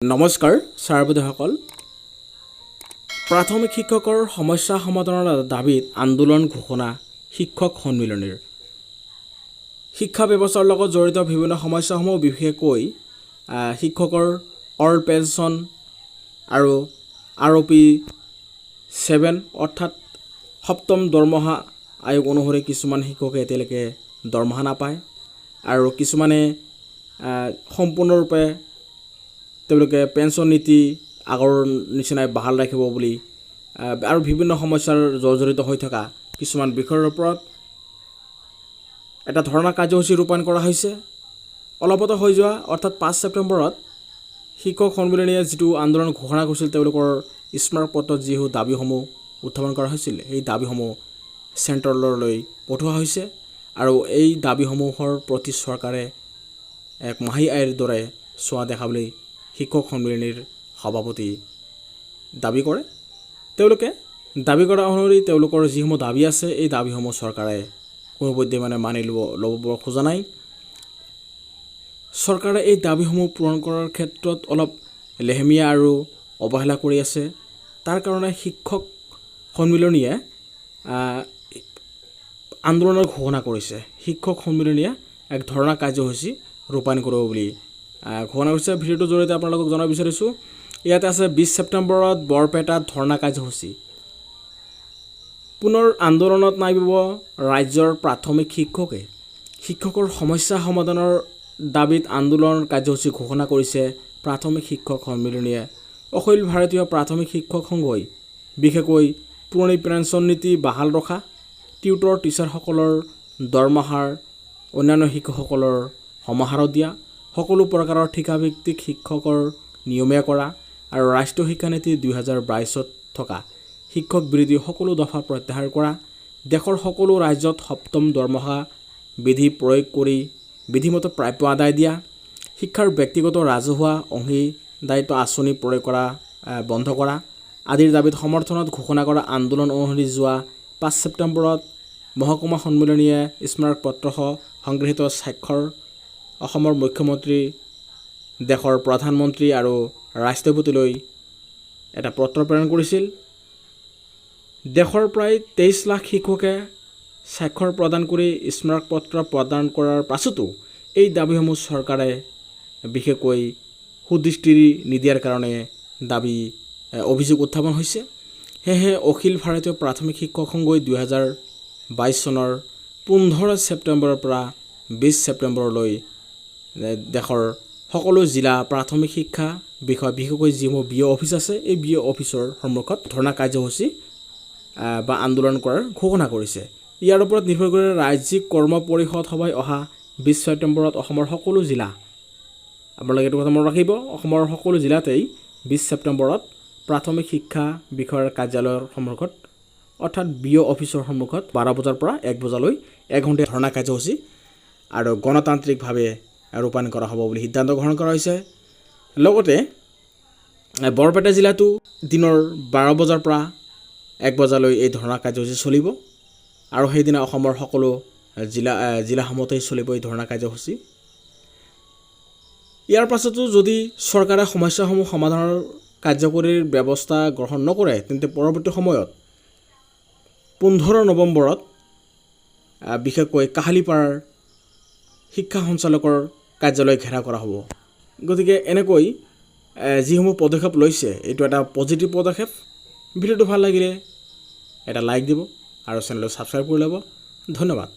নমস্কাৰ ছাৰ-বাইদেউসকল প্ৰাথমিক শিক্ষকৰ সমস্যা সমাধানৰ দাবীত আন্দোলন ঘোষণা শিক্ষক সন্মিলনীৰ শিক্ষা ব্যৱস্থাৰ লগত জড়িত বিভিন্ন সমস্যাসমূহ বিশেষকৈ শিক্ষকৰ অল পেঞ্চন আৰু ROP 7 অৰ্থাৎ সপ্তম দৰমহা আয়োগ অনুসৰি কিছুমান শিক্ষকে এতিয়ালৈকে দৰমহা নাপায় আৰু কিছুমানে সম্পূৰ্ণৰূপে তেওঁলোকে পেঞ্চন নীতি আগৰ নিচিনাই বাহাল ৰাখিব বুলি আৰু বিভিন্ন সমস্যাৰ জৰ্জৰিত হৈ থকা কিছুমান বিষয়ৰ ওপৰত এটা ধৰ্ণা কাৰ্যসূচী ৰূপায়ণ কৰা হৈছে। অলপতে হৈ যোৱা অৰ্থাৎ 5 ছেপ্টেম্বৰত শিক্ষক সন্মিলনীয়ে যিটো আন্দোলন ঘোষণা কৰিছিল তেওঁলোকৰ স্মাৰকপত্ৰত যি দাবীসমূহ উত্থাপন কৰা হৈছিল এই দাবীসমূহ চেণ্ট্ৰেললৈ পঠোৱা হৈছে আৰু এই দাবীসমূহৰ প্ৰতি চৰকাৰে এক মাহী আইৰ দৰে চোৱা দেখাবলৈ শিক্ষক সন্মিলনীৰ সভাপতি দাবী কৰে। তেওঁলোকে দাবী কৰা অনুসৰি তেওঁলোকৰ যিসমূহ দাবী আছে এই দাবীসমূহ চৰকাৰে কোনোপধ্যে মানি ল'ব খোজা নাই। চৰকাৰে এই দাবীসমূহ পূৰণ কৰাৰ ক্ষেত্ৰত অলপ লেহেমীয়া আৰু অৱহেলা কৰি আছে। তাৰ কাৰণে শিক্ষক সন্মিলনীয়ে আন্দোলনৰ ঘোষণা কৰিছে। শিক্ষক সন্মিলনীয়ে এক ধৰ্ণা কাৰ্যসূচী ৰূপায়ণ কৰিব বুলি ঘোষণা কৰিছে। ভিডিঅ'টোৰ জৰিয়তে আপোনালোকক জনাব বিচাৰিছোঁ। ইয়াতে আছে 20 ছেপ্টেম্বৰত বৰপেটাত ধৰ্ণা কাৰ্যসূচী। পুনৰ আন্দোলনত নামিব ৰাজ্যৰ প্ৰাথমিক শিক্ষকে। শিক্ষকৰ সমস্যা সমাধানৰ দাবীত আন্দোলন কাৰ্যসূচী ঘোষণা কৰিছে প্ৰাথমিক শিক্ষক সন্মিলনীয়ে। অখিল ভাৰতীয় প্ৰাথমিক শিক্ষক সংঘই বিশেষকৈ পুৰণি পেঞ্চন নীতি বাহাল ৰখা, টিউটৰ টিচাৰসকলৰ দৰমহাৰ অন্যান্য শিক্ষকসকলৰ সমাহাৰত দিয়া, সকলো প্ৰকাৰৰ ঠিকাভিত্তিক শিক্ষকৰ নিয়মীয়া কৰা আৰু ৰাষ্ট্ৰীয় শিক্ষানীতি 2022ত থকা শিক্ষক বিৰোধী সকলো দফা প্ৰত্যাহাৰ কৰা, দেশৰ সকলো ৰাজ্যত সপ্তম দৰমহা বিধি প্ৰয়োগ কৰি বিধিমতে প্ৰাপ্য আদায় দিয়া, শিক্ষাৰ ব্যক্তিগত ৰাজহুৱা অংশীদাৰিত্ব আঁচনি প্ৰয়োগ কৰা বন্ধ কৰা আদিৰ দাবীত সমৰ্থনত ঘোষণা কৰা আন্দোলন অনুসৰি যোৱা 5 ছেপ্টেম্বৰত মহকুমা সন্মিলনীয়ে স্মাৰকপত্ৰসহ সংগৃহীত স্বাক্ষৰ অসমৰ মুখ্যমন্ত্ৰী, দেশৰ প্ৰধানমন্ত্ৰী আৰু ৰাষ্ট্ৰপতিলৈ এটা পত্ৰ প্ৰেৰণ কৰিছিল। দেশৰ প্ৰায় 23 লাখ শিক্ষকে স্বাক্ষৰ প্ৰদান কৰি স্মাৰকপত্ৰ প্ৰদান কৰাৰ পাছতো এই দাবীসমূহ চৰকাৰে বিশেষকৈ সুদৃষ্টি নিদিয়াৰ কাৰণে অভিযোগ উত্থাপন হৈছে। সেয়েহে অখিল ভাৰতীয় প্ৰাথমিক শিক্ষক সংঘই 2022 চনৰ 15 ছেপ্টেম্বৰৰ পৰা 20 ছেপ্টেম্বৰলৈ দেশৰ সকলো জিলা প্ৰাথমিক শিক্ষা বিষয় বিশেষকৈ যিসমূহ BO অফিচ আছে এই BO অফিচৰ সন্মুখত ধৰ্ণা কাৰ্যসূচী বা আন্দোলন কৰাৰ ঘোষণা কৰিছে। ইয়াৰ ওপৰত নিৰ্ভৰ কৰি ৰাজ্যিক কৰ্ম পৰিষদ সভাই অহা 20 ছেপ্টেম্বৰত অসমৰ সকলো জিলা আপোনালোকে এইটো কথা মনত ৰাখিব, অসমৰ সকলো জিলাতেই 20 ছেপ্টেম্বৰত প্ৰাথমিক শিক্ষা বিষয়ৰ কাৰ্যালয়ৰ সন্মুখত অৰ্থাৎ BO অফিচৰ সন্মুখত 12 বজাৰ পৰা 1 বজালৈ 1 ঘণ্টা ধৰ্ণা কাৰ্যসূচী আৰু গণতান্ত্ৰিকভাৱে ৰূপায়ণ কৰা হ'ব বুলি সিদ্ধান্ত গ্ৰহণ কৰা হৈছে। লগতে বৰপেটা জিলাতো দিনৰ 12 বজাৰ পৰা 1 বজালৈ এই ধৰ্ণা কাৰ্যসূচী চলিব আৰু সেইদিনা অসমৰ সকলো জিলাসমূহতেই চলিব এই ধৰ্ণা কাৰ্যসূচী। ইয়াৰ পাছতো যদি চৰকাৰে সমস্যাসমূহ সমাধানৰ কাৰ্যকৰীৰ ব্যৱস্থা গ্ৰহণ নকৰে তেন্তে পৰৱৰ্তী সময়ত 15 নৱেম্বৰত বিশেষকৈ কাহালিপাৰাৰ শিক্ষা সঞ্চালকৰ কাৰ্যালয় ঘেৰাও কৰা হ'ব। গতিকে এনেকৈ যিসমূহ পদক্ষেপ লৈছে এইটো এটা পজিটিভ পদক্ষেপ। ভিডিঅ'টো ভাল লাগিলে এটা লাইক দিব আৰু চেনেলটো ছাবস্ক্ৰাইব কৰি ল'ব। ধন্যবাদ।